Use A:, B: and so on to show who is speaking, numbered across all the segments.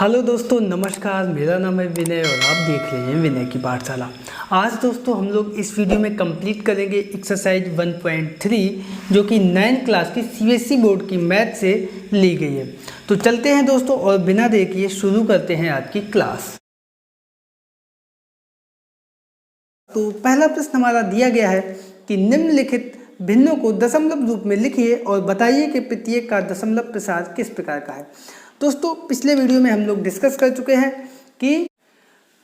A: Hello दोस्तों, नमस्कार। मेरा नाम है विनय और आप देख रहे हैं विनय की पाठशाला। आज दोस्तों हम लोग इस वीडियो में कंप्लीट करेंगे एक्सरसाइज 1.3 जो कि 9th क्लास की सीबीएसई बोर्ड की मैथ से ली गई है। तो चलते हैं दोस्तों और बिना देर किए शुरू करते हैं आज की क्लास। तो पहला प्रश्न हमारा दिया गया है कि निम्नलिखित भिन्नों को दशमलव रूप में लिखिए और बताइए कि प्रत्येक का दशमलव प्रसार किस प्रकार का है। दोस्तों पिछले वीडियो में हम लोग डिस्कस कर चुके हैं कि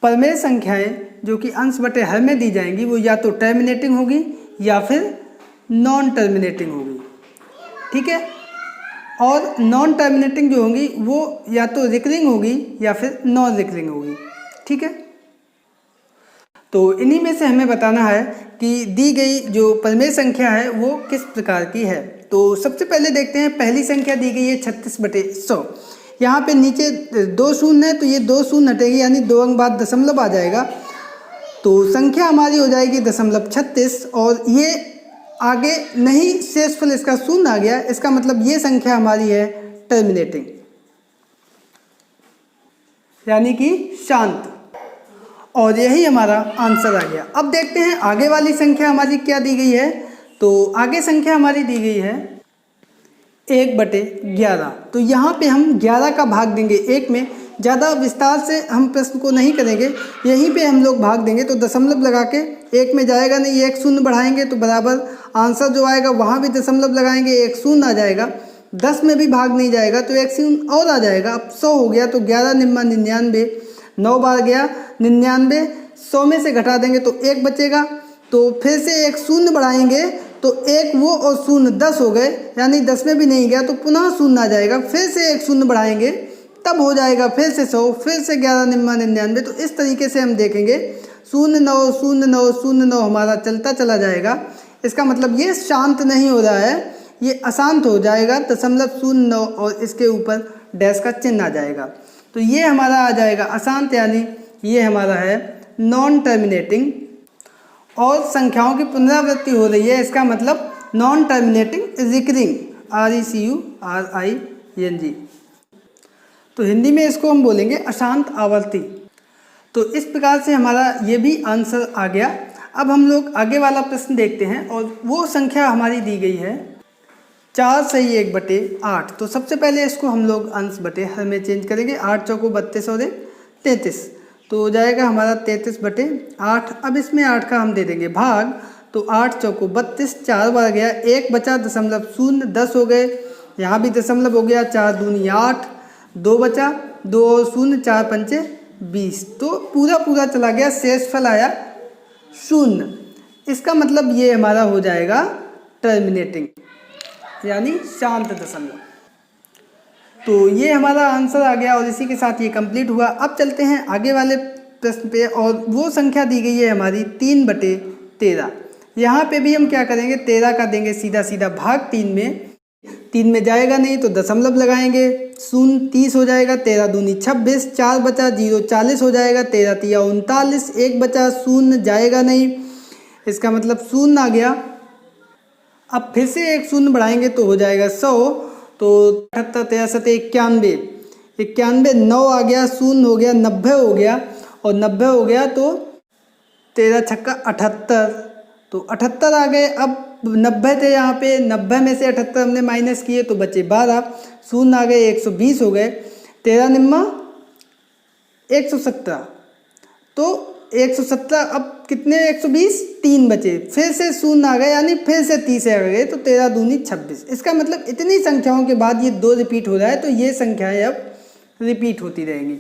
A: परमेय संख्याएं जो कि अंश बटे हर में दी जाएंगी वो या तो टर्मिनेटिंग होगी या फिर नॉन टर्मिनेटिंग होगी, ठीक है। और नॉन टर्मिनेटिंग जो होंगी वो या तो रिकरिंग होगी या फिर नॉन रिकरिंग होगी, ठीक है। तो इन्हीं में से हमें बताना है कि दी गई जो परमेय संख्या है वो किस प्रकार की है। तो सबसे पहले देखते हैं, पहली संख्या दी गई है 36/100। यहाँ पे नीचे 2 शून्य है तो ये 2 शून्य हटेगी, यानी 2 अंक बाद दशमलव आ जाएगा। तो संख्या हमारी हो जाएगी 36 और ये आगे नहीं शेषफल इसका शून्य आ गया, इसका मतलब ये संख्या हमारी है टर्मिनेटिंग, यानी कि शांत। और यही हमारा आंसर आ गया। अब देखते हैं आगे वाली संख्या हमारी क्या दी गई है। तो आगे संख्या हमारी दी गई है 1/11। तो यहाँ पे हम 11 का भाग देंगे 1 में। ज़्यादा विस्तार से हम प्रश्न को नहीं करेंगे, यहीं पे हम लोग भाग देंगे। तो दशमलव लगा के 1 में जाएगा नहीं, 1 शून्य बढ़ाएंगे तो बराबर आंसर जो आएगा वहाँ भी दशमलव लगाएंगे, 1 शून्य आ जाएगा। 10 में भी भाग नहीं जाएगा तो 1 शून्य और आ जाएगा। अब 100 हो गया तो 11 निम्मा 99, 9 बार गया 99, 100 में से घटा देंगे तो 1 बचेगा। तो फिर से 1 शून्य बढ़ाएंगे तो 1 वो और शून्य 10 हो गए, यानी 10 में भी नहीं गया तो पुनः शून्य आ जाएगा। फिर से 1 शून्य बढ़ाएंगे तब हो जाएगा फिर से 100, फिर से 11 निम्मा 99। तो इस तरीके से हम देखेंगे 090909 हमारा चलता चला जाएगा। इसका मतलब ये शांत नहीं हो रहा है, ये अशांत हो जाएगा। 0.09 और इसके ऊपर डैश का चिन्ह आ जाएगा। तो ये हमारा आ जाएगा अशांत, यानी ये हमारा है नॉन टर्मिनेटिंग। और संख्याओं की पुनरावृत्ति हो रही है, इसका मतलब नॉन टर्मिनेटिंग रिकरिंग, RECURING। तो हिंदी में इसको हम बोलेंगे अशांत आवर्ती। तो इस प्रकार से हमारा ये भी आंसर आ गया। अब हम लोग आगे वाला प्रश्न देखते हैं और वो संख्या हमारी दी गई है 4 सही 1/8। तो सबसे पहले इसको हम लोग अंश बटे हर में चेंज करेंगे। 8 चौको 32 और 33, तो हो जाएगा हमारा 33/8। अब इसमें 8 का हम दे देंगे भाग, तो 8 चौको 32, 4 बार गया, 1 बचा 0.0, 10 हो गए, यहाँ भी दशमलव हो गया, 4 दूनी 8, 2 बचा, 2 और 0, 4 पंचे 20। तो पूरा चला गया, शेषफल आया 0। इसका मतलब ये हमारा हो जाएगा टर्मिनेटिंग, यानी शांत दशमलव। तो ये हमारा आंसर आ गया और इसी के साथ ये कंप्लीट हुआ। अब चलते हैं आगे वाले प्रश्न पे और वो संख्या दी गई है हमारी 3/13। यहाँ पे भी हम क्या करेंगे, 13 का देंगे सीधा भाग 3 में। 3 में जाएगा नहीं तो दशमलव लगाएंगे, 0 30 हो जाएगा, 13 दूनी 26, 4 बचा 0 40 हो जाएगा, 13 तिया 39, 1 बचा 0 जाएगा नहीं, इसका मतलब 0 आ गया। अब फिर से 1 शून्य बढ़ाएंगे तो हो जाएगा 100। तो 78, 63, 91, 9 आ गया, 0 हो गया, 90 हो गया, और 90 हो गया तो 13 छक्का 78, तो 78 आ गए। अब 90 थे यहाँ पे, 90 में से 78 हमने माइनस किए तो बचे 12, 0 आ गए, 120 हो गए, 13 निम्मा 117, तो 117। अब कितने 120, 3 बचे, फिर से 0 आ गए, यानी फिर से 30 आ गए, तो 13 दूनी 26। इसका मतलब इतनी संख्याओं के बाद ये 2 रिपीट हो रहा है, तो ये संख्याएं अब रिपीट होती रहेंगी।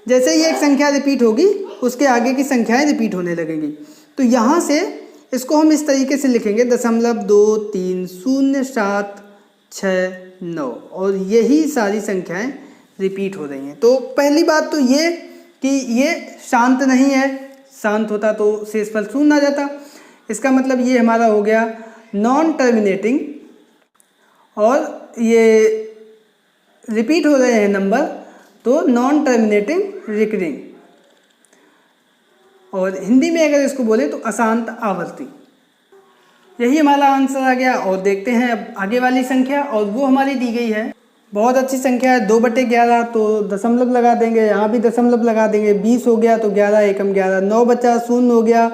A: जैसे ही एक संख्या रिपीट होगी उसके आगे की संख्याएं रिपीट होने लगेंगी। तो यहाँ से इसको हम इस तरीके से लिखेंगे 0.2307669, और यही सारी संख्याएं रिपीट हो रही हैं। तो पहली बात तो ये कि ये शांत नहीं है, शांत होता तो शेषफल 0 आ जाता। इसका मतलब ये हमारा हो गया नॉन टर्मिनेटिंग, और ये रिपीट हो रहे हैं नंबर, तो नॉन टर्मिनेटिंग रिकरिंग। और हिंदी में अगर इसको बोले तो अशांत आवर्ती। यही हमारा आंसर आ गया। और देखते हैं अब आगे वाली संख्या, और वो हमारी दी गई है बहुत अच्छी संख्या है, 2/11 तो दशमलव लगा देंगे, यहाँ भी दशमलव लगा देंगे। 20 हो गया तो 11 एकम 11, 9 बचा, 0 हो गया,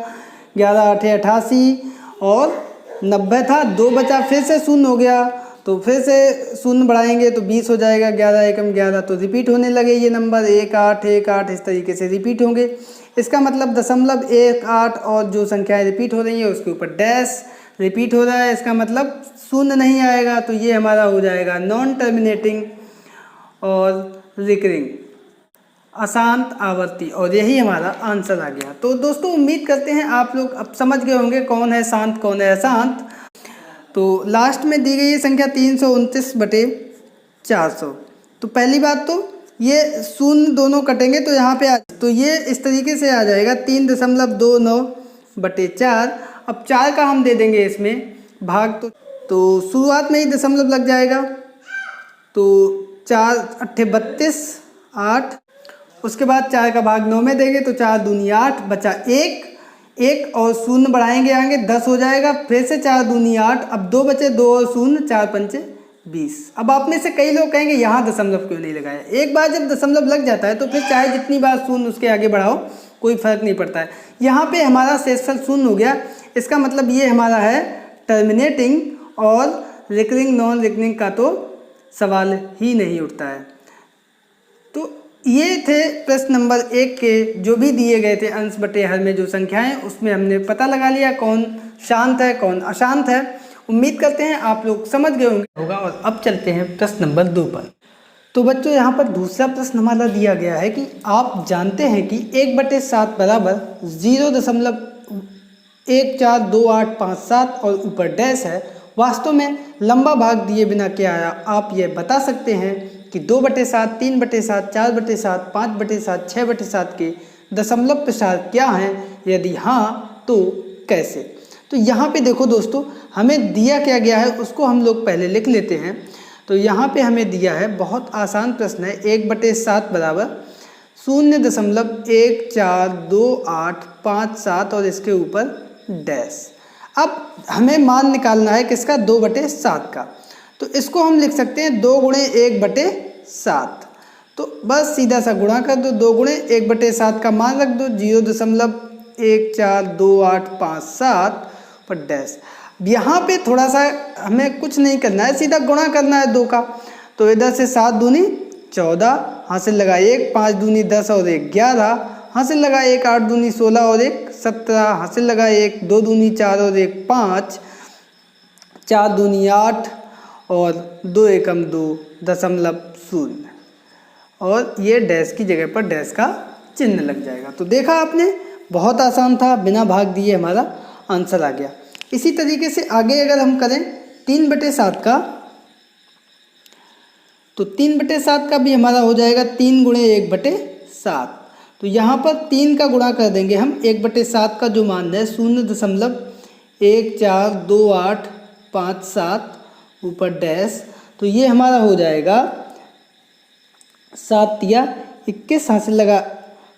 A: 11 8 88 और 90 था, 2 बचा, फिर से 0 हो गया तो फिर से 0 बढ़ाएंगे तो 20 हो जाएगा, 11 एकम 11 तो रिपीट होने लगे ये नंबर 1 8 1 8 इस तरीके से रिपीट होंगे। इसका मतलब दशमलव 1 8 और जो संख्याएँ रिपीट हो रही है उसके ऊपर डैश रिपीट हो रहा है, इसका मतलब 0 नहीं आएगा। तो ये हमारा हो जाएगा नॉन टर्मिनेटिंग और रिकरिंग, अशांत आवर्ती, और यही हमारा आंसर आ गया। तो दोस्तों उम्मीद करते हैं आप लोग अब समझ गए होंगे कौन है शांत कौन है अशांत। तो लास्ट में दी गई है संख्या 329/400। तो पहली बात तो ये 0 दोनों कटेंगे तो यहाँ पे तो ये इस तरीके से आ जाएगा 3.29/4। अब 4 का हम दे देंगे इसमें भाग, तो शुरुआत में ही दशमलव लग जाएगा, तो 4 8 32 8, उसके बाद 4 का भाग 9 में देंगे तो 4 दूनी 8, बचा 1 और 0 बढ़ाएंगे आगे 10 हो जाएगा, फिर से 4 दूनी 8, अब 2 बचे, 2 और 0, 4 पंचे 20। अब आप में से कई लोग कहेंगे यहाँ दशमलव क्यों नहीं लगाया। एक बार जब दशमलव लग जाता है तो फिर चाहे जितनी बार 0 उसके आगे बढ़ाओ कोई फर्क नहीं पड़ता है। यहाँ पे हमारा शेषफल 0 हो गया, इसका मतलब ये हमारा है टर्मिनेटिंग, और रिकरिंग नॉन रिकरिंग का तो सवाल ही नहीं उठता है। तो ये थे प्रश्न नंबर 1 के जो भी दिए गए थे अंश बटे हर में जो संख्याएं, उसमें हमने पता लगा लिया कौन शांत है कौन अशांत है। उम्मीद करते हैं आप लोग समझ गए होगा। और अब चलते हैं प्रश्न नंबर 2 पर। तो बच्चों यहाँ पर दूसरा प्रश्न हमारा दिया गया है कि आप जानते हैं कि 1/7 बराबर 0.142857 और ऊपर डैश है, वास्तव में लंबा भाग दिए बिना क्या आया। आप ये बता सकते हैं कि 2/7 3/7 4/7 5/7 6/7 के दशमलव प्रसार क्या हैं, यदि हाँ तो कैसे। तो यहाँ पे देखो दोस्तों हमें दिया क्या गया है उसको हम लोग पहले लिख लेते हैं। तो यहाँ पे हमें दिया है, बहुत आसान प्रश्न है, 1/7 बराबर 0.142857 और इसके ऊपर डैश। अब हमें मान निकालना है किसका, 2/7 का। तो इसको हम लिख सकते हैं 2 × 1/7। तो बस सीधा सा गुणा कर दो, 2 × 1/7 का मान रख दो 0.142857 पर डैश। यहाँ पे थोड़ा सा हमें कुछ नहीं करना है, सीधा गुणा करना है 2 का। तो इधर से 7 दूनी 14, हासिल लगा 1, 5 दूनी 10 और 1 11, हासिल लगा 1, 8 दूनी 16 और 1 17, हासिल लगा 1, 2 दूनी 4 और 1 5, 4 दूनी 8 और 2 एकम 2 दशमलव 0, और ये डैश की जगह पर डैश का चिन्ह लग जाएगा। तो देखा आपने, बहुत आसान था, बिना भाग दिए हमारा आंसर आ गया। इसी तरीके से आगे अगर हम करें 3/7 का, तो 3/7 का भी हमारा हो जाएगा 3 × 1/7। तो यहाँ पर 3 का गुणा कर देंगे हम, 1/7 का जो मान है 0.142857 ऊपर डैश, तो ये हमारा हो जाएगा 7 तिया 21, हासिल लगा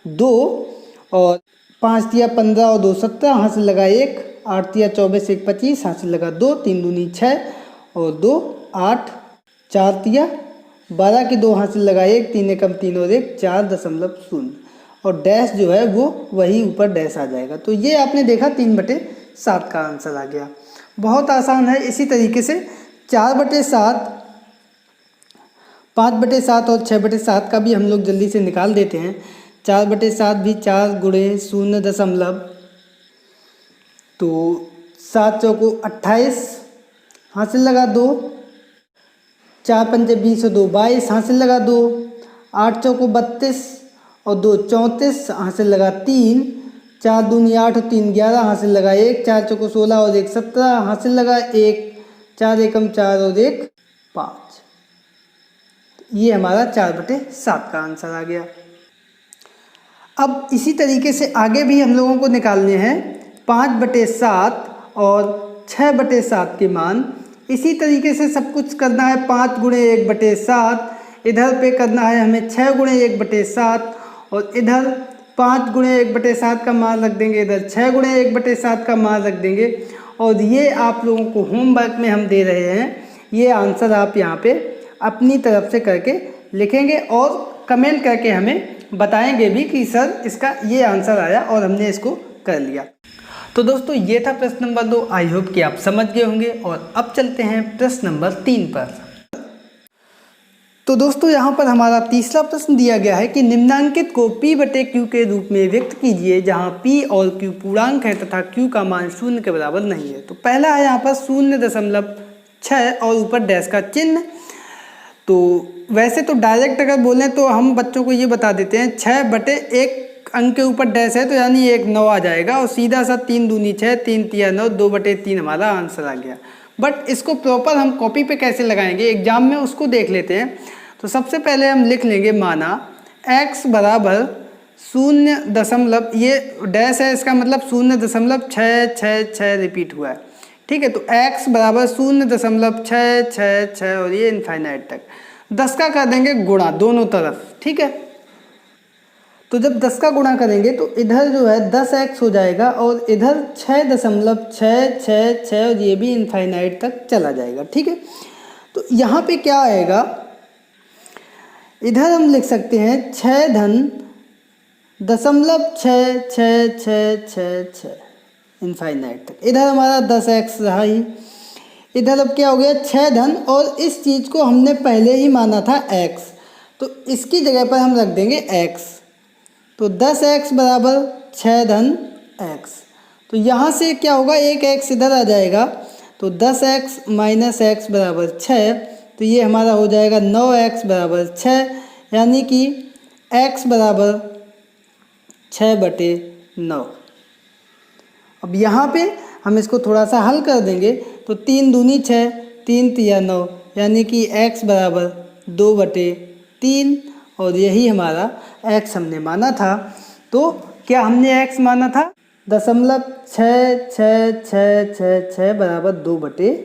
A: 2 और 5 तिया 15 और 2 17, हासिल लगा 1, 8 तिया 24 1 25, हासिल लगा 2, 3 दूनी 6 और 2 8, 4 तिया 12 की 2, हासिल लगा 1, 3 एकम 3 और 1 4.0, और डैश जो है वो वही ऊपर डैश आ जाएगा। तो ये आपने देखा 3/7 का आंसर आ गया, बहुत आसान है। इसी तरीके से 4/7 5/7 और 6/7 का भी हम लोग जल्दी से निकाल देते हैं। 4/7 भी 4 × 0 तो 7 चौको 28, हासिल लगा 2, 4 पंजे 20 और 2 22, हासिल लगा 2, 8 चौको 32 और 2 34, हासिल लगा 3, 4 दूनी 8 और 3 11, हासिल लगा 1, 4 चौको 16 और 1 17, हासिल लगा 1, 4 एकम 4 और 1 5। ये हमारा 4/7 का आंसर आ गया। अब इसी तरीके से आगे भी हम लोगों को निकालने हैं 5/7 और 6/7 के मान। इसी तरीके से सब कुछ करना है, 5 × 1/7, इधर पे करना है हमें 6 × 1/7 और इधर 5 × 1/7 का मान रख देंगे, इधर 6 × 1/7 का मान रख देंगे। और ये आप लोगों को होमवर्क में हम दे रहे हैं, ये आंसर आप यहाँ पे अपनी तरफ से करके लिखेंगे और कमेंट करके हमें बताएंगे भी कि सर इसका ये आंसर आया और हमने इसको कर लिया। तो दोस्तों ये था प्रश्न नंबर 2। आई होप कि आप समझ गए होंगे। और अब चलते हैं प्रश्न नंबर 3 पर। तो दोस्तों यहाँ पर हमारा तीसरा प्रश्न दिया गया है कि निम्नांकित को p/q के रूप में व्यक्त कीजिए जहाँ p और q पूर्णांक है तथा q का मान 0 के बराबर नहीं है। तो पहला है यहाँ पर 0.6 और ऊपर डैश का चिन्ह। तो वैसे तो डायरेक्ट अगर बोलें तो हम बच्चों को ये बता देते हैं 6/1 अंक के ऊपर डैश है तो यानी 1 9 आ जाएगा और सीधा सा 3 दूनी 6 3 तिया 9 2/3 हमारा आंसर आ गया। बट इसको प्रॉपर हम कॉपी पे कैसे लगाएंगे एग्जाम में उसको देख लेते हैं। तो सबसे पहले हम लिख लेंगे माना x बराबर 0 ये डैश है इसका मतलब 0.666 रिपीट हुआ है। ठीक है, तो x बराबर 0.666 और ये इनफाइनाइट तक 10 का कर देंगे गुणा दोनों तरफ। ठीक है, तो जब 10 का गुणा करेंगे तो इधर जो है 10x हो जाएगा और इधर 6.666 और ये भी इनफाइनाइट तक चला जाएगा। ठीक है, तो यहाँ पे क्या आएगा, इधर हम लिख सकते हैं 6.66666 इनफाइनाइट तक। इधर हमारा 10x रहा ही, इधर अब क्या हो गया 6 और इस चीज़ को हमने पहले ही माना था x, तो इसकी जगह पर हम रख देंगे x। तो 10x बराबर 6x। तो यहाँ से क्या होगा, एक x इधर आ जाएगा तो 10x माइनस x बराबर 6। तो ये हमारा हो जाएगा 9x बराबर 6, यानी कि x बराबर 6/9। अब यहाँ पे हम इसको थोड़ा सा हल कर देंगे तो 3 दूनी 6 3 तिया 9, यानी कि x बराबर 2/3 और यही हमारा x हमने माना था। तो क्या हमने x माना था 0.6666 बराबर 2/3।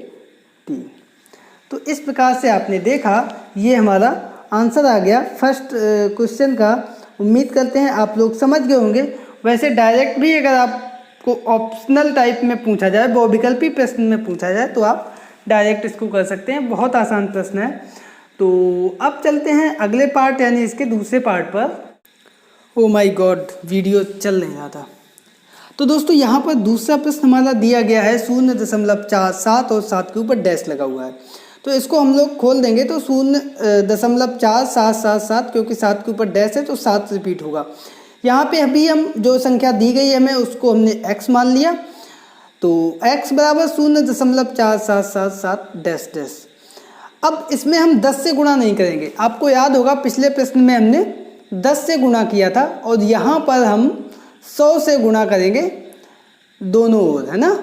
A: तो इस प्रकार से आपने देखा ये हमारा आंसर आ गया फर्स्ट क्वेश्चन का। उम्मीद करते हैं आप लोग समझ गए होंगे। वैसे डायरेक्ट भी अगर आपको ऑप्शनल टाइप में पूछा जाए, बहुविकल्पी प्रश्न में पूछा जाए तो आप डायरेक्ट इसको कर सकते हैं, बहुत आसान प्रश्न है। तो अब चलते हैं अगले पार्ट यानी इसके दूसरे पार्ट पर। ओ माय गॉड, वीडियो चल नहीं रहा था। तो दोस्तों यहाँ पर दूसरा प्रश्न हमारा दिया गया है 0.47 और 7 के ऊपर डैश लगा हुआ है। तो इसको हम लोग खोल देंगे तो 0.4777 क्योंकि 7 के ऊपर डैश है तो 7 रिपीट होगा। यहाँ पे अभी हम जो संख्या दी गई है हमें उसको हमने x मान लिया। तो x बराबर 0.4777 डैश डैश। अब इसमें हम 10 से गुणा नहीं करेंगे। आपको याद होगा पिछले प्रश्न में हमने 10 से गुणा किया था और यहाँ पर हम 100 से गुणा करेंगे दोनों ओर, है ना।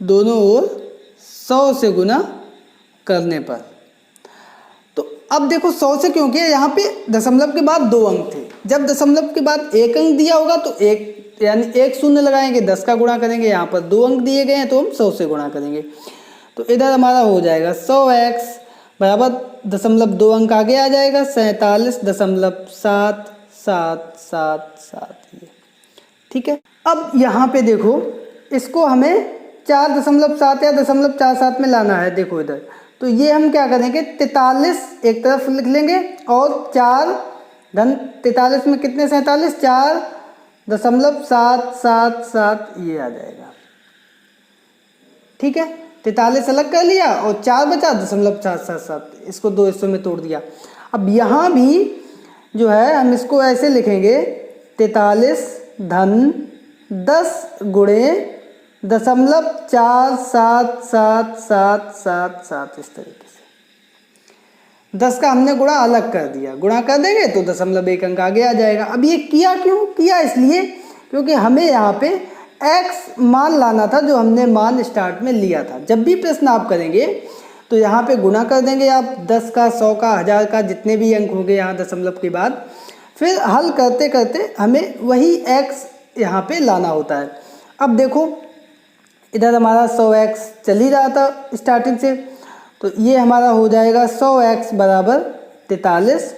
A: दोनों ओर 100 से गुणा करने पर। तो अब देखो 100 से क्यों किया, यहाँ पे दशमलव के बाद 2 अंक थे। जब दशमलव के बाद 1 अंक दिया होगा तो एक यानी 1 शून्य लगाएंगे, 10 का गुणा करेंगे। यहाँ पर 2 अंक दिए गए हैं तो हम 100 से गुणा करेंगे। तो इधर हमारा हो जाएगा 100x बराबर 0.2 अंक आगे आ जाएगा 47.777 ये। ठीक है, अब यहाँ पे देखो इसको हमें 4.7 या 0.47 में लाना है। देखो इधर तो ये हम क्या करेंगे 43 एक तरफ लिख लेंगे और 4 धन 43 में कितने 47 4.777 ये आ जाएगा। ठीक है, 43 अलग कर लिया और 4 बचा 0.477, इसको 2 हिस्सों में तोड़ दिया। अब यहाँ भी जो है हम इसको ऐसे लिखेंगे 43 धन 10 गुणे 0.477777 इस तरीके से 10 का हमने गुणा अलग कर दिया। गुणा कर देंगे तो 0.1 अंक आगे आ जाएगा। अब ये किया क्यों किया, इसलिए क्योंकि हमें यहाँ पे x मान लाना था जो हमने मान स्टार्ट में लिया था। जब भी प्रश्न आप करेंगे तो यहाँ पे गुणा कर देंगे आप 10 का 100 का 1000 का जितने भी अंक होंगे यहाँ दशमलव के बाद, फिर हल करते करते हमें वही x यहाँ पे लाना होता है। अब देखो इधर हमारा 100x चल ही रहा था स्टार्टिंग से, तो ये हमारा हो जाएगा 100x बराबर 43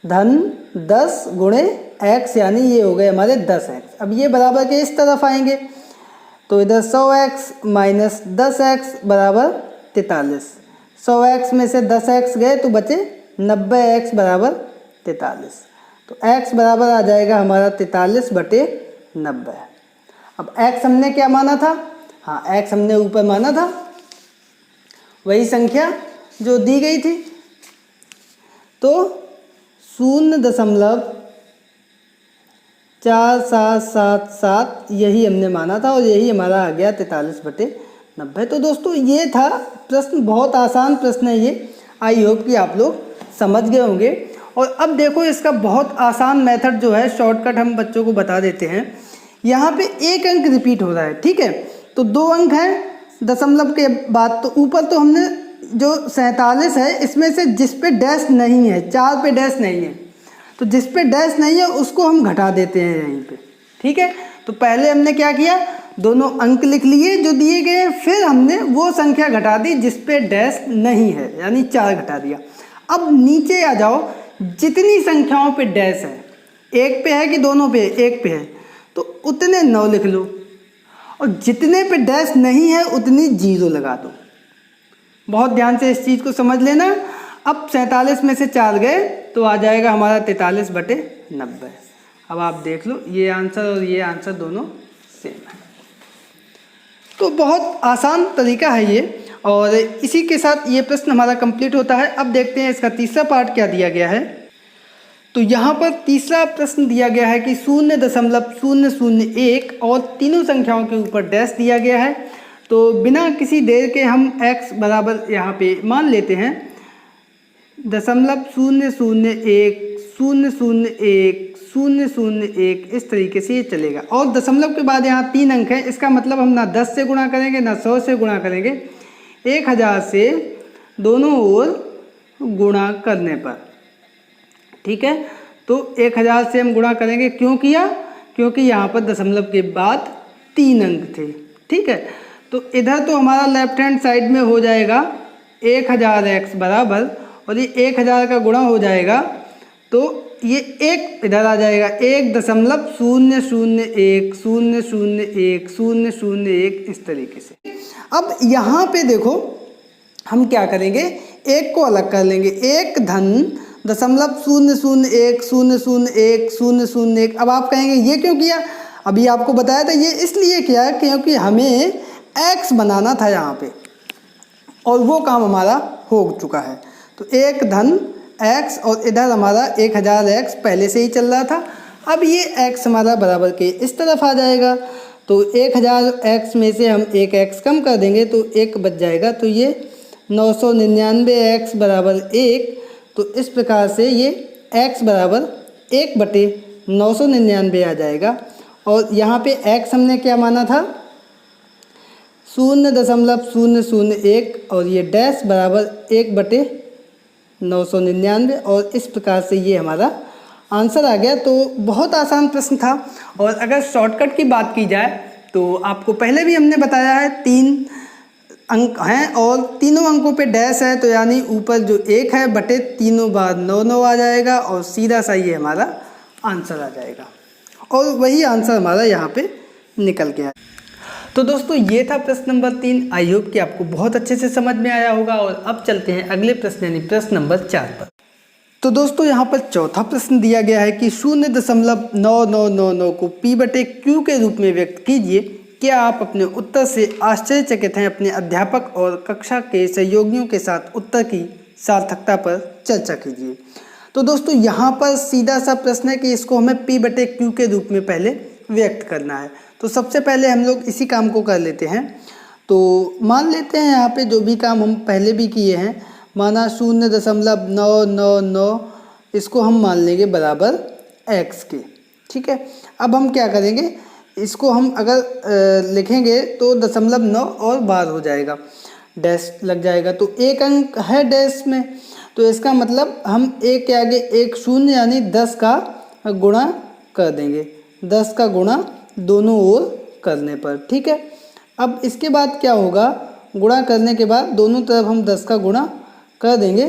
A: धन 10 गुणे x, यानी ये हो गए हमारे 10x। अब ये बराबर के इस तरफ आएंगे तो इधर 100x माइनस 10x बराबर 43। 100x में से 10x गए तो बचे 90x बराबर 43। तो x बराबर आ जाएगा हमारा 43/90। अब x हमने क्या माना था? हाँ, x हमने ऊपर माना था, वही संख्या जो दी गई थी। तो 0.4777 यही हमने माना था और यही हमारा आ गया 43/90। तो दोस्तों ये था प्रश्न, बहुत आसान प्रश्न है ये। आई होप कि आप लोग समझ गए होंगे। और अब देखो इसका बहुत आसान मेथड जो है, शॉर्टकट हम बच्चों को बता देते हैं। यहाँ पे एक अंक रिपीट हो रहा है, ठीक है, तो 2 अंक हैं दशमलव के बाद। तो ऊपर तो हमने जो 47 है इसमें से जिस पे डैश नहीं है, 4 पे डैश नहीं है, तो जिस पे डैश नहीं है उसको हम घटा देते हैं यहीं पे, ठीक है। तो पहले हमने क्या किया, दोनों अंक लिख लिए जो दिए गए, फिर हमने वो संख्या घटा दी जिस पे डैश नहीं है, यानी 4 घटा दिया। अब नीचे आ जाओ, जितनी संख्याओं पे डैश है, एक पे है कि दोनों पे? एक पे है, तो उतने 9 लिख लो, और जितने पे डैश नहीं है उतनी 0 लगा दो। बहुत ध्यान से इस चीज़ को समझ लेना। अब 47 में से 4 गए तो आ जाएगा हमारा 43/90। अब आप देख लो, ये आंसर और ये आंसर दोनों सेम है। तो बहुत आसान तरीका है ये, और इसी के साथ ये प्रश्न हमारा कंप्लीट होता है। अब देखते हैं इसका तीसरा पार्ट क्या दिया गया है। तो यहाँ पर तीसरा प्रश्न दिया गया है कि 0.001 और तीनों संख्याओं के ऊपर डैश दिया गया है। तो बिना किसी देर के हम x बराबर यहाँ पे मान लेते हैं 0.001 इस तरीके से ये चलेगा। और दशमलव के बाद यहाँ 3 अंक हैं, इसका मतलब हम ना 10 से गुणा करेंगे ना 100 से गुणा करेंगे, 1000 से दोनों ओर गुणा करने पर, ठीक है। तो 1000 से हम गुणा करेंगे, क्यों किया? क्योंकि यहाँ पर दशमलव के बाद 3 अंक थे, ठीक है। तो इधर तो हमारा लेफ्ट हैंड साइड में हो जाएगा 1000x बराबर, और ये 1000 का गुणा हो जाएगा तो ये एक इधर आ जाएगा, 1.001 इस तरीके से। अब यहाँ पे देखो हम क्या करेंगे, एक को अलग कर लेंगे, 1.001 अब आप कहेंगे ये क्यों किया? अभी आपको बताया था, ये इसलिए किया क्योंकि हमें x बनाना था यहाँ पे, और वो काम हमारा हो चुका है। तो 1x और इधर हमारा 1000x पहले से ही चल रहा था। अब ये x हमारा बराबर के इस तरफ आ जाएगा, तो 1000x में से हम एक x कम कर देंगे तो 1 बच जाएगा। तो ये 999x बराबर 1। तो इस प्रकार से ये x बराबर 1/999 आ जाएगा। और यहाँ पे x हमने क्या माना था? 0.001 और ये डैश बराबर 1/999, और इस प्रकार से ये हमारा आंसर आ गया। तो बहुत आसान प्रश्न था। और अगर शॉर्टकट की बात की जाए तो आपको पहले भी हमने बताया है 3 अंक हैं और तीनों अंकों पे डैश है, तो यानी ऊपर जो 1 है बटे तीनों बार 9 आ जाएगा, और सीधा सा ये हमारा आंसर आ जाएगा। और वही आंसर हमारा यहाँ पे निकल गया। तो दोस्तों ये था प्रश्न नंबर 3। आई होप कि आपको बहुत अच्छे से समझ में आया होगा। और अब चलते हैं अगले प्रश्न यानी प्रश्न नंबर 4 पर। तो दोस्तों यहाँ पर चौथा प्रश्न दिया गया है कि 0.9999 को p/q के रूप में व्यक्त कीजिए। क्या आप अपने उत्तर से आश्चर्यचकित हैं? अपने अध्यापक और कक्षा के सहयोगियों के साथ उत्तर की सार्थकता पर चर्चा कीजिए। तो दोस्तों यहाँ पर सीधा सा प्रश्न है कि इसको हमें p/q के रूप में पहले व्यक्त करना है। तो सबसे पहले हम लोग इसी काम को कर लेते हैं। तो मान लेते हैं यहाँ पे जो भी काम हम पहले भी किए हैं, माना 0.999 इसको हम मान लेंगे बराबर x के, ठीक है। अब हम क्या करेंगे, इसको हम अगर लिखेंगे तो 0.9 और बार हो जाएगा, डैश लग जाएगा, तो एक अंक है डैश में, तो इसका मतलब हम एक के आगे एक शून्य यानी 10 का गुणा कर देंगे, 10 का गुणा दोनों ओर करने पर, ठीक है। अब इसके बाद क्या होगा, गुणा करने के बाद दोनों तरफ हम 10 का गुणा कर देंगे,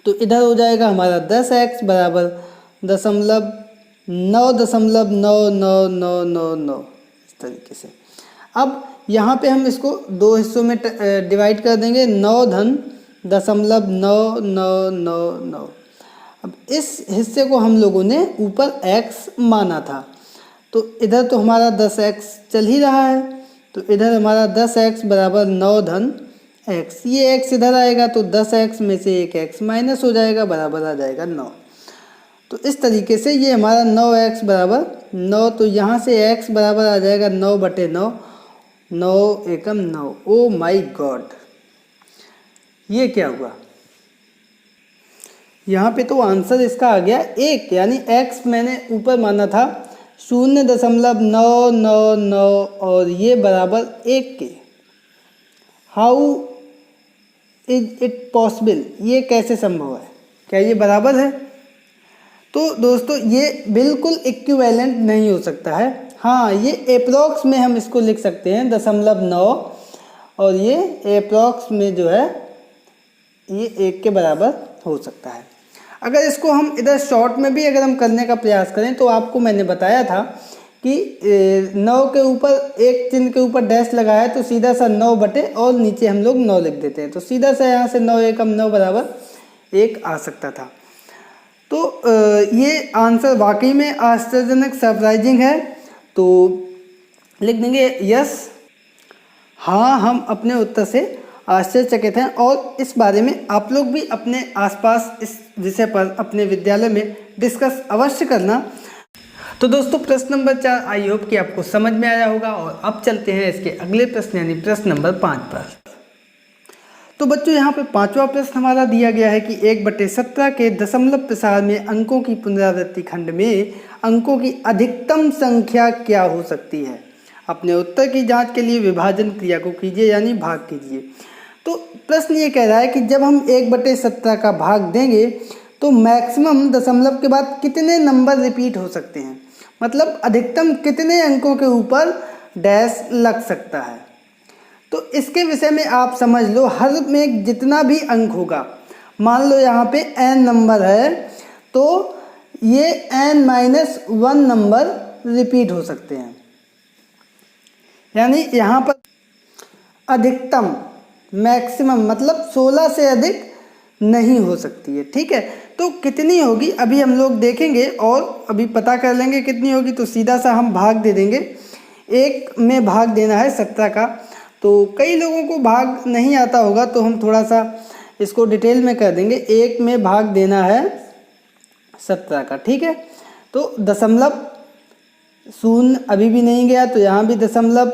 A: तो इधर हो जाएगा हमारा 10x बराबर 9.99999 इस तरीके से। अब यहाँ पे हम इसको दो हिस्सों में डिवाइड कर देंगे, 9.99999। अब इस हिस्से को हम लोगों ने ऊपर x माना था, तो इधर तो हमारा 10x चल ही रहा है, तो इधर हमारा 10x बराबर 9x, ये x इधर आएगा तो 10x में से एक x माइनस हो जाएगा, बराबर आ जाएगा 9। तो इस तरीके से ये हमारा 9x बराबर 9, तो यहाँ से x बराबर आ जाएगा 9/9, 9 एकम 9। ओ माई गॉड, ये क्या हुआ? यहाँ पे तो आंसर इसका आ गया 1, यानी x मैंने ऊपर माना था 0.999 और ये बराबर 1 के। हाउ इज इट पॉसिबल, ये कैसे संभव है? क्या ये बराबर है? तो दोस्तों ये बिल्कुल इक्विवेलेंट नहीं हो सकता है। हाँ, ये एप्रोक्स में हम इसको लिख सकते हैं 0.9, और ये एप्रोक्स में जो है ये 1 के बराबर हो सकता है। अगर इसको हम इधर शॉर्ट में भी अगर हम करने का प्रयास करें, तो आपको मैंने बताया था कि 9 के ऊपर एक चिन्ह के ऊपर डैश लगाया तो सीधा सा 9 बटे और नीचे हम लोग 9 लिख देते हैं, तो सीधा सा यहाँ से 9 एकम 9 बराबर 1 आ सकता था। तो ये आंसर वाकई में आश्चर्यजनक, सरप्राइजिंग है। तो लिख देंगे यस, हाँ, हम अपने उत्तर से आश्चर्यचकित हैं, और इस बारे में आप लोग भी अपने आसपास इस विषय पर अपने विद्यालय में डिस्कस अवश्य करना। तो दोस्तों प्रश्न नंबर 4 आई होप कि आपको समझ में आया होगा, और अब चलते हैं इसके अगले प्रश्न यानी प्रश्न नंबर 5 पर। तो बच्चों यहाँ पे 5वां प्रश्न हमारा दिया गया है कि 1/17 के दशमलव प्रसार में अंकों की पुनरावृत्ति खंड में अंकों की अधिकतम संख्या क्या हो सकती है? अपने उत्तर की जांच के लिए विभाजन क्रिया को कीजिए, यानी भाग कीजिए। तो प्रश्न ये कह रहा है कि जब हम 1/17 का भाग देंगे तो मैक्सिमम दशमलव के बाद कितने नंबर रिपीट हो सकते हैं, मतलब अधिकतम कितने अंकों के ऊपर डैश लग सकता है। तो इसके विषय में आप समझ लो, हर में जितना भी अंक होगा, मान लो यहाँ पे n नंबर है, तो ये n-1 नंबर रिपीट हो सकते हैं, यानी यहाँ पर अधिकतम मैक्सिमम मतलब 16 से अधिक नहीं हो सकती है। ठीक है, तो कितनी होगी अभी हम लोग देखेंगे और अभी पता कर लेंगे कितनी होगी। तो सीधा सा हम भाग दे देंगे, 1 में भाग देना है 17 का। तो कई लोगों को भाग नहीं आता होगा, तो हम थोड़ा सा इसको डिटेल में कर देंगे। 1 में भाग देना है 17 का, ठीक है। तो दशमलव शून्य अभी भी नहीं गया, तो यहाँ भी दशमलव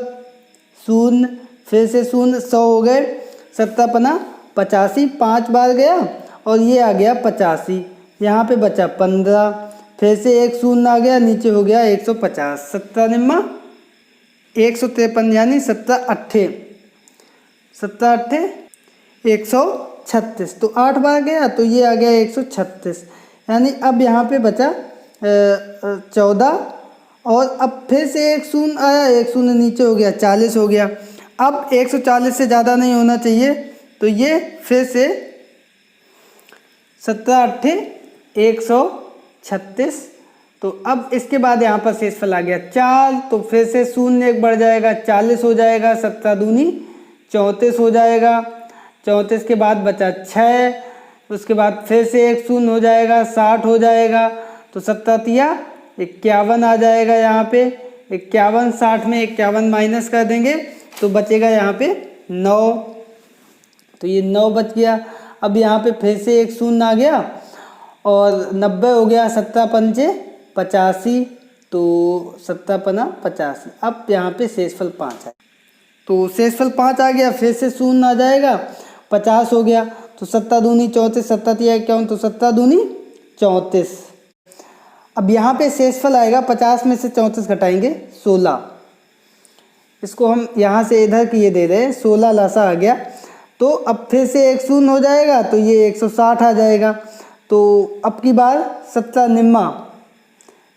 A: शून्य, फिर से शून्य, 100 हो गए, 17×5 85, 5 बार गया और ये आ गया 85, यहाँ पे बचा 15, फिर से एक शून्य आ गया, नीचे हो गया 150, 17×9 153, यानी 17×8 136, तो 8 बार गया तो ये आ गया 136, यानी अब यहाँ पे बचा 14, और अब फिर से एक शून्य आया, एक शून्य नीचे हो गया, 40 हो गया। अब 140 से ज़्यादा नहीं होना चाहिए, तो ये फिर से 17×8 136। तो अब इसके बाद यहाँ पर शेषफल आ गया 4, तो फिर से शून्य एक बढ़ जाएगा, 40 हो जाएगा, 17×2 34 हो जाएगा, 34 के बाद बचा 6, उसके बाद फिर से एक शून्य हो जाएगा, 60 हो जाएगा, तो 17×3 51 आ जाएगा यहाँ पे, 51, 60 में 51 माइनस कर देंगे तो बचेगा यहाँ पे 9, तो ये 9 बच गया। अब यहाँ पे फिर से एक शून्य आ गया और 90 हो गया, 17×5 85, तो 17×5 85। अब यहाँ पे शेषफल 5 है, तो शेषफल 5 आ गया, फिर से शून्य आ जाएगा, 50 हो गया, तो 17×2 34, 17×3 51, तो 17×2 34। अब यहाँ पे शेषफल आएगा, 50 में से 34 घटाएंगे 16, इसको हम यहाँ से इधर की ये दे रहे हैं, 16 लासा आ गया। तो अब फिर से एक शून्य हो जाएगा, तो ये 160 आ जाएगा। तो अब की बार 17×9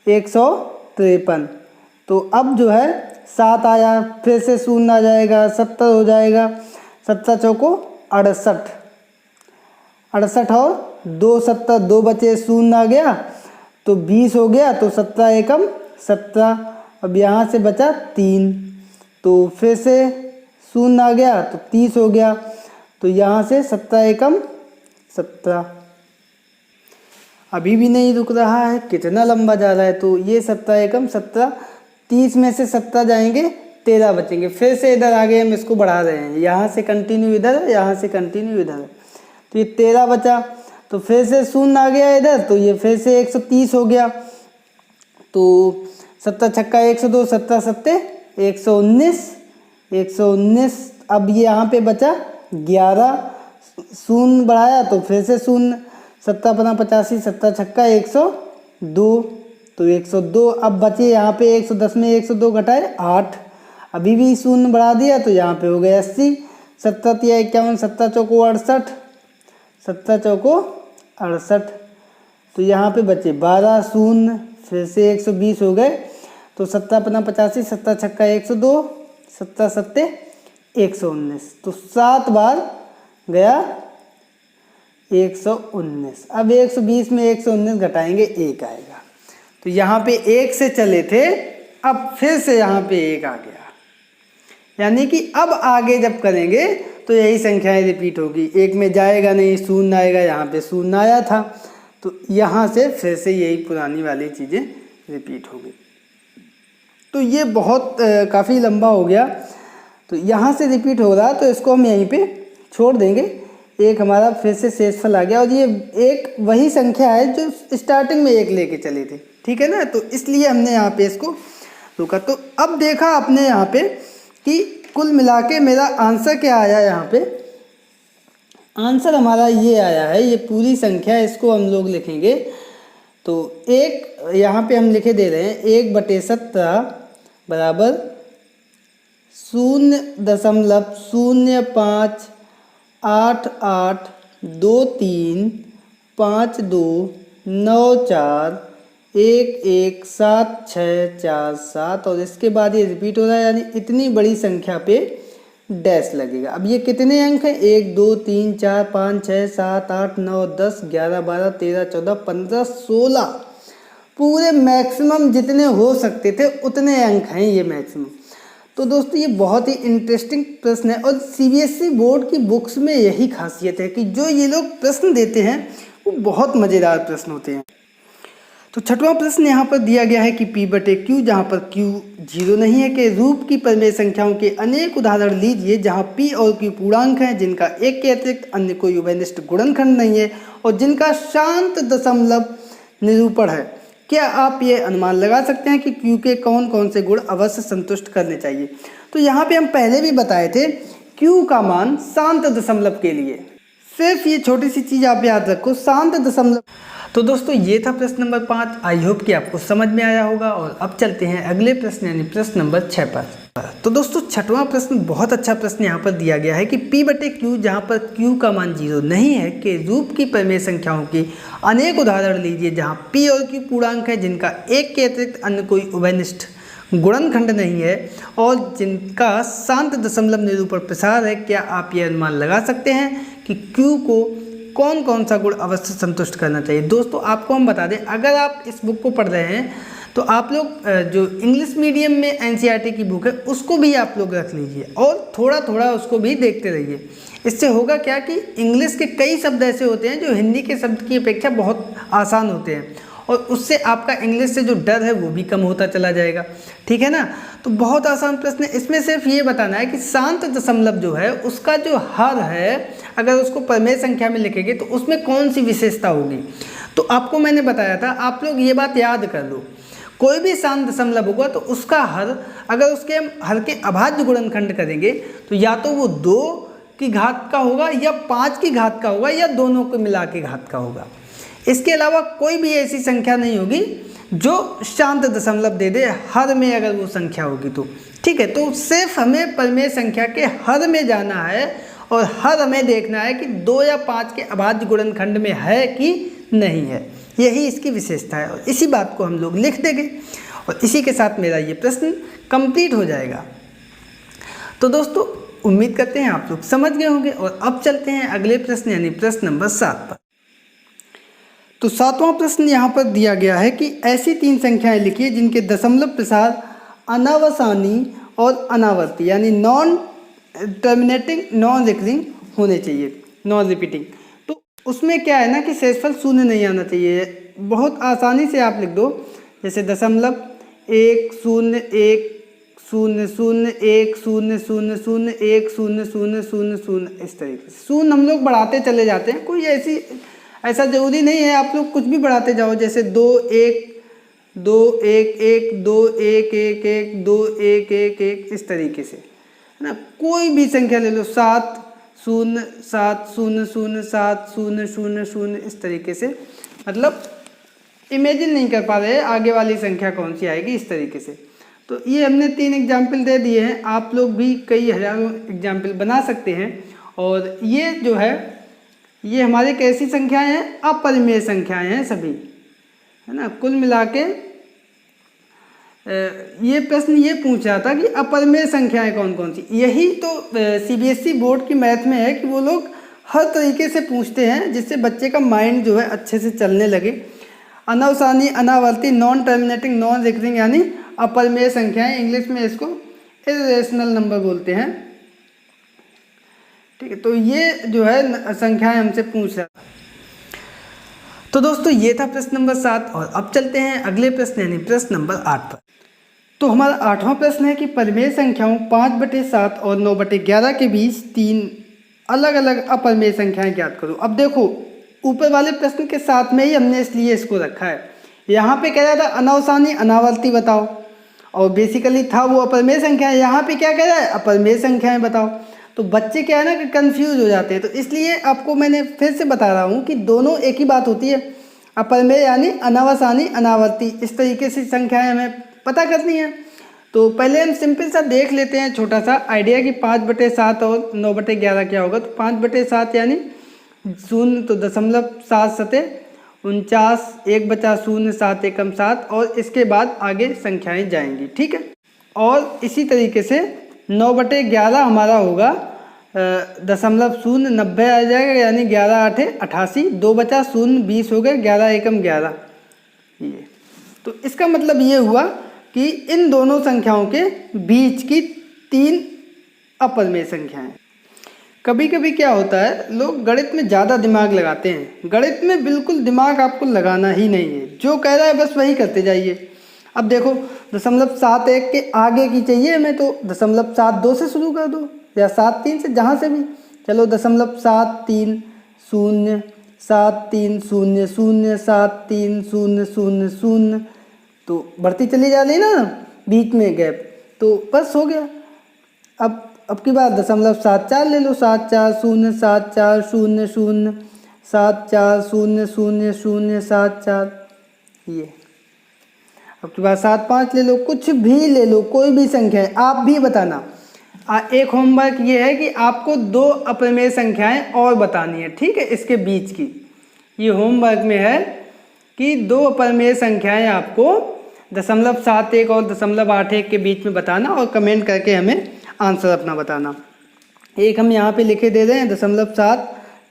A: 153, तो अब जो है 7 आया, फिर से शून्य आ जाएगा, 70 हो जाएगा, 7×4 68, 68 और 2 70, 2 बचे, शून्य आ गया तो 20 हो गया, तो 17×1 17। अब यहाँ से बचा 3, तो फिर से शून्य आ गया तो 30 हो गया। तो यहाँ से 17 एकम 17। अभी भी नहीं रुक रहा है, कितना लंबा जा रहा है। तो ये 17 एकम 17, 30 में से 17 जाएंगे, 13 बचेंगे। फिर से इधर आगे हम इसको बढ़ा रहे हैं, यहाँ से कंटिन्यू इधर है, यहाँ से कंटिन्यू इधर है, तो ये 13 बचा। तो फिर से शून्य आ गया इधर, तो ये फिर से 130 हो गया। तो 17 छक्का 102, 17 सत्ते 119, 119। अब ये यहाँ पे बचा 11, शून्य बढ़ाया तो फिर से शून्य, 17 पना 85, 17 छक्का 102, तो 102। अब बचे यहाँ पे 110 में 102 घटाए 8, अभी भी शून्य बढ़ा दिया तो यहाँ पे हो गया 80, 17 या 51, 17 चौको 68, 17 चौको 68। तो यहाँ पे बचे 12 शून्य, फिर से 120 हो गए। तो 17 पना 85, 17 छक्का 102, 17 सत्ते 119। तो 7 बार गया 119। अब 120 में 119 घटाएंगे 1 आएगा। तो यहाँ पे 1 से चले थे, अब फिर से यहाँ पे 1 आ गया, यानी कि अब आगे जब करेंगे तो यही संख्याएं रिपीट होगी। 1 में जाएगा नहीं, शून्य आएगा, यहाँ पे शून्य आया था, तो यहाँ से फिर से यही पुरानी वाली चीज़ें रिपीट होगी। तो ये बहुत काफ़ी लंबा हो गया, तो यहाँ से रिपीट हो रहा, तो इसको हम यहीं पे छोड़ देंगे। एक हमारा फिर से शेषफल आ गया, और ये एक वही संख्या है जो स्टार्टिंग में 1 लेके चले थे, ठीक है ना। तो इसलिए हमने यहाँ पे इसको रोका। तो अब देखा आपने यहाँ पे कि कुल मिला के मेरा आंसर क्या आया। यहाँ पे आंसर हमारा ये आया है, ये पूरी संख्या, इसको हम लोग लिखेंगे। तो एक यहाँ पे हम लिखे दे रहे हैं 1/17 बराबर 0.835294117647, और इसके बाद ये रिपीट हो रहा है, यानी इतनी बड़ी संख्या पे डैश लगेगा। अब ये कितने अंक हैं, 1 2 3 4 5 6 7 8 9 10 11 12 13 14 15 16, पूरे मैक्सिमम जितने हो सकते थे उतने अंक हैं ये मैक्सिमम। तो दोस्तों ये बहुत ही इंटरेस्टिंग प्रश्न है, और सीबीएसई बोर्ड की बुक्स में यही खासियत है कि जो ये लोग प्रश्न देते हैं वो बहुत मज़ेदार प्रश्न होते हैं। तो छठवां प्रश्न यहाँ पर दिया गया है कि P/Q, जहाँ पर Q 0 नहीं है, के रूप की परिमेय संख्याओं के अनेक उदाहरण लीजिए जहाँ P और Q पूर्णांक हैं जिनका एक के अतिरिक्त अन्य कोई उभयनिष्ठ गुणनखंड नहीं है और जिनका शांत दशमलव निरूपण है। क्या आप ये अनुमान लगा सकते हैं कि Q के कौन कौन से गुण अवश्य संतुष्ट करने चाहिए। तो यहाँ पे हम पहले भी बताए थे Q का मान शांत दशमलव के लिए, सिर्फ ये छोटी सी चीज़ आप याद रखो, शांत दशमलव। तो दोस्तों ये था प्रश्न नंबर 5। आई होप कि आपको समझ में आया होगा, और अब चलते हैं अगले प्रश्न यानी प्रश्न नंबर 6 पर। तो दोस्तों छठवां प्रश्न बहुत अच्छा प्रश्न यहाँ पर दिया गया है कि P/Q, जहाँ पर Q का मान 0 नहीं है, के रूप की परिमेय संख्याओं की अनेक उदाहरण लीजिए जहाँ P और Q पूर्णांक है जिनका एक के अतिरिक्त अन्य कोई उभयनिष्ठ गुणनखंड नहीं है और जिनका शांत दशमलव निरूपण प्रसार है। क्या आप ये अनुमान लगा सकते हैं कि Q को कौन कौन सा गुण अवश्य संतुष्ट करना चाहिए। दोस्तों आपको हम बता दें, अगर आप इस बुक को पढ़ रहे हैं तो आप लोग जो इंग्लिश मीडियम में एनसीईआरटी की बुक है उसको भी आप लोग रख लीजिए और थोड़ा थोड़ा उसको भी देखते रहिए। इससे होगा क्या कि इंग्लिश के कई शब्द ऐसे होते हैं जो हिंदी के शब्द की अपेक्षा बहुत आसान होते हैं, और उससे आपका इंग्लिश से जो डर है वो भी कम होता चला जाएगा, ठीक है ना। तो बहुत आसान प्रश्न है, इसमें सिर्फ ये बताना है कि शांत दशमलव जो है उसका जो हर है, अगर उसको परिमेय संख्या में लिखेंगे तो उसमें कौन सी विशेषता होगी। तो आपको मैंने बताया था, आप लोग ये बात याद कर लो, कोई भी शांत दशमलव होगा तो उसका हर, अगर उसके हम हर के अभाज्य गुणनखंड करेंगे तो या तो वो 2 की घात का होगा या 5 की घात का होगा या दोनों को मिला के घात का होगा। इसके अलावा कोई भी ऐसी संख्या नहीं होगी जो शांत दशमलव दे दे हर में, अगर वो संख्या होगी तो, ठीक है। तो सिर्फ हमें परिमेय संख्या के हर में जाना है और हर हमें देखना है कि 2 या 5 के अभाज्य गुणनखंड में है कि नहीं है, यही इसकी विशेषता है। और इसी बात को हम लोग लिख देंगे और इसी के साथ मेरा ये प्रश्न कंप्लीट हो जाएगा। तो दोस्तों उम्मीद करते हैं आप लोग समझ गए होंगे, और अब चलते हैं अगले प्रश्न यानी प्रश्न नंबर 7 पर। तो 7वां प्रश्न यहाँ पर दिया गया है कि ऐसी 3 संख्याएं लिखिए जिनके दशमलव प्रसार अनावसानी और अनावर्ती यानी नॉन टर्मिनेटिंग नॉन रिकरिंग होने चाहिए, नॉन रिपीटिंग। तो उसमें क्या है ना कि शेषफल शून्य नहीं आना चाहिए। बहुत आसानी से आप लिख दो, जैसे 0.1 0.1 0.001 0.000 इस तरीके से शून्य हम लोग बढ़ाते चले जाते हैं। कोई ऐसा ज़रूरी नहीं है, आप लोग कुछ भी बढ़ाते जाओ, जैसे 2 1 2 1 1 1 इस तरीके से, है ना। कोई भी संख्या ले लो, 7 0 7 0 0 7 0 0 0 इस तरीके से, मतलब इमेजिन नहीं कर पा रहे आगे वाली संख्या कौन सी आएगी, इस तरीके से। तो ये हमने 3 एग्जाम्पल दे दिए हैं, आप लोग भी कई हज़ारों एग्जाम्पल बना सकते हैं। और ये जो है ये हमारे कैसी संख्याएं हैं, अपरिमेय संख्याएं हैं सभी, है ना। कुल मिला के ये प्रश्न ये पूछ रहा था कि अपरिमेय संख्याएं कौन कौन सी। यही तो सीबीएसई बोर्ड की मैथ में है कि वो लोग हर तरीके से पूछते हैं जिससे बच्चे का माइंड जो है अच्छे से चलने लगे। अनावसानी, अनावर्ती, नॉन टर्मिनेटिंग, नॉन रिकरिंग यानी अपरिमेय संख्याएं, इंग्लिश में इसको इर्रेशनल नंबर बोलते हैं, ठीक है। तो ये जो है संख्याएं हमसे पूछ रहा था। तो दोस्तों ये था प्रश्न नंबर 7 और अब चलते हैं अगले प्रश्न यानी प्रश्न नंबर 8 पर। तो हमारा 8वां प्रश्न है कि परिमेय संख्याओं 5/7 और 9/11 के बीच 3 अलग अलग अपरिमेय संख्याएं ज्ञात करो। अब देखो ऊपर वाले प्रश्न के साथ में ही हमने इसलिए इसको रखा है। यहाँ पे कह रहा था अनावसानी अनावर्ती बताओ, और बेसिकली था वो अपरिमेय संख्याएं, यहाँ पे क्या कह रहा है अपरिमेय संख्याएं बताओ। तो बच्चे क्या है ना कि कंफ्यूज हो जाते हैं, तो इसलिए आपको मैंने फिर से बता रहा हूँ कि दोनों एक ही बात होती है। अपरिमेय यानी अनावसानी अनावर्ती, इस तरीके से संख्याएं हमें पता करनी है। तो पहले हम सिंपल सा देख लेते हैं छोटा सा आइडिया कि 5/7 और 9/11 क्या होगा। तो 5/7 यानी 0 तो 0.7 1 बचा 0 7 एकम 7 और इसके बाद आगे संख्याएं जाएंगी, ठीक है। और इसी तरीके से 9/11 हमारा होगा 0.90 आ जाएगा, यानी 11 8 88, 2 बचा 0 20 हो गए, 11 एकम 11 ये। तो इसका मतलब ये हुआ कि इन दोनों संख्याओं के बीच की 3 अपरिमेय संख्याएं। कभी कभी क्या होता है, लोग गणित में ज़्यादा दिमाग लगाते हैं। गणित में बिल्कुल दिमाग आपको लगाना ही नहीं है, जो कह रहा है बस वही करते जाइए। अब देखो 0.71 के आगे की चाहिए हमें, तो 0.72 से शुरू कर दो या 7.3 से, जहाँ से भी चलो। 0.73 0 7 3 0 0 7 3 0 0 0, तो बढ़ती चली जा रही ना बीच में गैप, तो बस हो गया। अब की बार 0.74 ले लो, 7 4 0 7 4 0 0 7 4 0 0 0 7 4 ये। अब की बार 7 5 ले लो, कुछ भी ले लो, कोई भी संख्या है, आप भी बताना। एक होमवर्क ये है कि आपको 2 अपरिमेय संख्याएं और बतानी है, ठीक है, इसके बीच की। ये होमवर्क में है कि 2 अपरिमेय संख्याएं आपको 0.71 और 0.81 के बीच में बताना और कमेंट करके हमें आंसर अपना बताना। एक हम यहाँ पे लिखे दे रहे हैं 0.7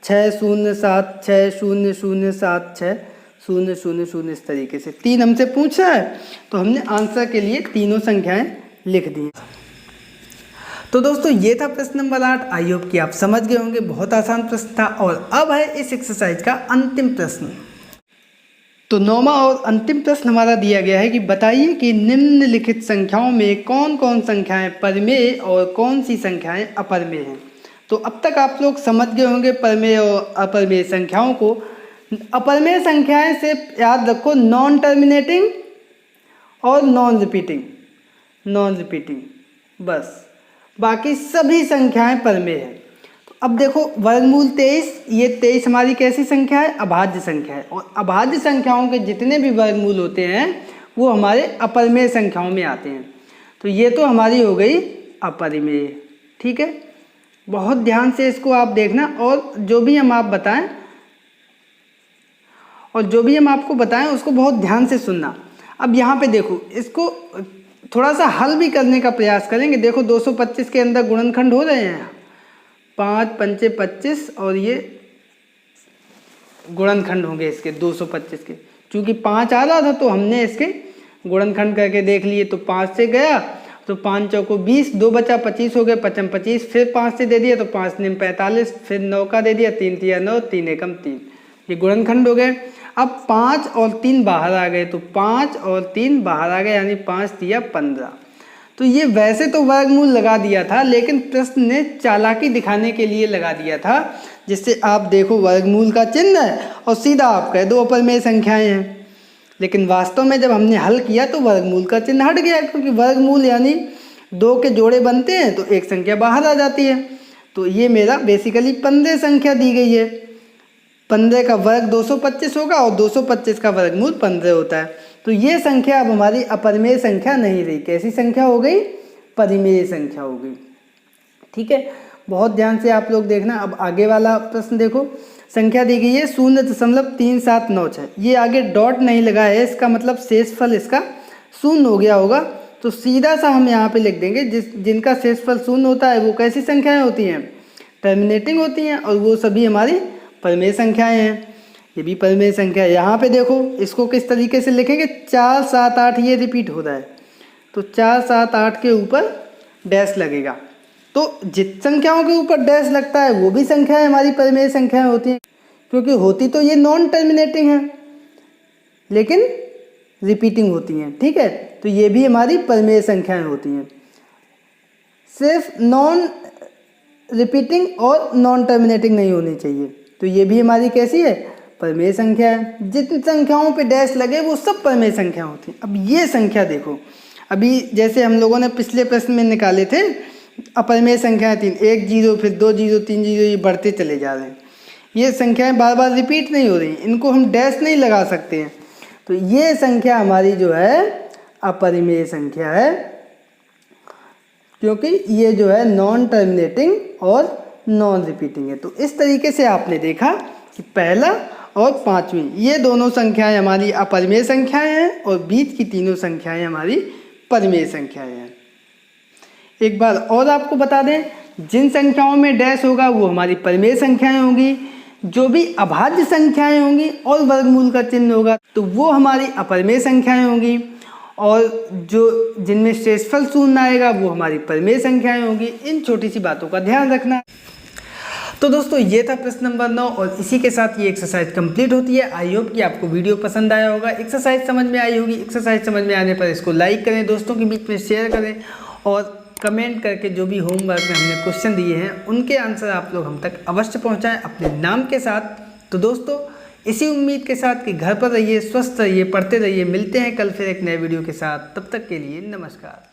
A: 6 0 7 6 0 0 7 6 0 0 0 इस तरीके से 3 हमसे पूछा है, तो हमने आंसर के लिए तीनों संख्याएं लिख दी। तो दोस्तों ये था प्रश्न नंबर 8। आई होप कि आप समझ गए होंगे, बहुत आसान प्रश्न था। और अब है इस एक्सरसाइज का अंतिम प्रश्न। तो 9वां और अंतिम प्रश्न हमारा दिया गया है कि बताइए कि निम्नलिखित संख्याओं में कौन कौन संख्याएं परिमेय और कौन सी संख्याएं अपरिमेय हैं। तो अब तक आप लोग समझ गए होंगे परिमेय और अपरिमेय संख्याओं को। अपरिमेय संख्याएं से याद रखो नॉन टर्मिनेटिंग और नॉन रिपीटिंग, बस बाकी सभी संख्याएं परिमेय हैं। तो अब देखो वर्गमूल 23, ये 23 हमारी कैसी संख्या है, अभाज्य संख्या है। और अभाज्य संख्याओं के जितने भी वर्गमूल होते हैं वो हमारे अपरिमेय संख्याओं में आते हैं। तो ये तो हमारी हो गई अपरिमेय, ठीक है। बहुत ध्यान से इसको आप देखना, और जो भी हम आपको बताएं उसको बहुत ध्यान से सुनना। अब यहाँ पे देखो, इसको थोड़ा सा हल भी करने का प्रयास करेंगे। देखो 225 के अंदर गुणनखंड हो रहे हैं, 5 पंचे 25 और ये गुणनखंड होंगे इसके 225 के। चूँकि 5 आ रहा था तो हमने इसके गुणनखंड करके देख लिए, तो 5 से गया तो 5 चौको 20, 2 बचा 25 हो गए, 5 25, फिर 5 से दे दिया तो 5 निम 45, फिर 9 का दे दिया, 3 तिया 9, 3 एकम 3, ये गुणनखंड हो गए। अब 5 और 3 बाहर आ गए, तो 5 और 3 बाहर आ गए, यानी 5 तिया 15। तो ये वैसे तो वर्गमूल लगा दिया था, लेकिन प्रश्न ने चालाकी दिखाने के लिए लगा दिया था, जिससे आप देखो वर्गमूल का चिन्ह है और सीधा आप कह दो अपरिमेय संख्याएं हैं। लेकिन वास्तव में जब हमने हल किया तो वर्गमूल का चिन्ह हट गया, क्योंकि वर्गमूल यानी 2 के जोड़े बनते हैं तो एक संख्या बाहर आ जाती है। तो ये मेरा बेसिकली 15 संख्या दी गई है। 15 का वर्ग 225 होगा और 225 का वर्गमूल 15 होता है। तो ये संख्या अब हमारी अपरिमेय संख्या नहीं रही। कैसी संख्या हो गई? परिमेय संख्या हो गई। ठीक है, बहुत ध्यान से आप लोग देखना। अब आगे वाला प्रश्न देखो, संख्या दी गई है 0.3796। ये आगे डॉट नहीं लगा है, इसका मतलब शेषफल इसका 0 हो गया होगा। तो सीधा सा हम यहाँ पे लिख देंगे जिनका शेषफल 0 होता है वो कैसी संख्याएं होती हैं? टर्मिनेटिंग होती हैं, और वो सभी हमारी परिमेय संख्याएं हैं। ये भी परिमेय संख्या है। यहाँ पे देखो इसको किस तरीके से लिखेंगे, 4 7 8 ये रिपीट हो रहा है, तो 4 7 8 के ऊपर डैश लगेगा। तो जित संख्याओं के ऊपर डैश लगता है वो भी संख्याएं हमारी परिमेय संख्याएं होती हैं, क्योंकि होती तो ये नॉन टर्मिनेटिंग है लेकिन रिपीटिंग होती हैं। ठीक है, तो ये भी हमारी परिमेय संख्याएं होती हैं। सिर्फ नॉन रिपीटिंग और नॉन टर्मिनेटिंग नहीं होनी चाहिए। तो ये भी हमारी कैसी है? परिमेय संख्या है। जितनी संख्याओं पे डैश लगे वो सब परिमेय संख्या होती हैं। अब ये संख्या देखो, अभी जैसे हम लोगों ने पिछले प्रश्न में निकाले थे अपरिमेय संख्याएं 3, 1 0 फिर 2 0 3 0, ये बढ़ते चले जा रहे हैं। ये संख्याएं बार बार रिपीट नहीं हो रही, इनको हम डैश नहीं लगा सकते हैं। तो ये संख्या हमारी जो है अपरिमेय संख्या है, क्योंकि ये जो है नॉन टर्मिनेटिंग और नॉन रिपीटिंग है। तो इस तरीके से आपने देखा कि पहला और 5वीं ये दोनों संख्याएं हमारी अपरिमेय संख्याएं हैं और बीच की तीनों संख्याएं हमारी परिमेय संख्याएं हैं। एक बार और आपको बता दें, जिन संख्याओं में डैश होगा वो हमारी परिमेय संख्याएं होंगी, जो भी अभाज्य संख्याएं होंगी और वर्गमूल का चिन्ह होगा तो वो हमारी अपरिमेय संख्याएं होंगी, और जो जिनमें शेषफल 0 आएगा वो हमारी परिमेय संख्याएं होंगी। इन छोटी सी बातों का ध्यान रखना। तो दोस्तों ये था प्रश्न नंबर 9, और इसी के साथ ये एक्सरसाइज कंप्लीट होती है। आई होप कि आपको वीडियो पसंद आया होगा, एक्सरसाइज समझ में आई होगी। एक्सरसाइज समझ में आने पर इसको लाइक करें, दोस्तों के बीच में शेयर करें, और कमेंट करके जो भी होमवर्क में हमने क्वेश्चन दिए हैं उनके आंसर आप लोग हम तक अवश्य पहुंचाएं अपने नाम के साथ। तो दोस्तों इसी उम्मीद के साथ कि घर पर रहिए, स्वस्थ रहिए, पढ़ते रहिए। मिलते हैं कल फिर एक नए वीडियो के साथ, तब तक के लिए नमस्कार।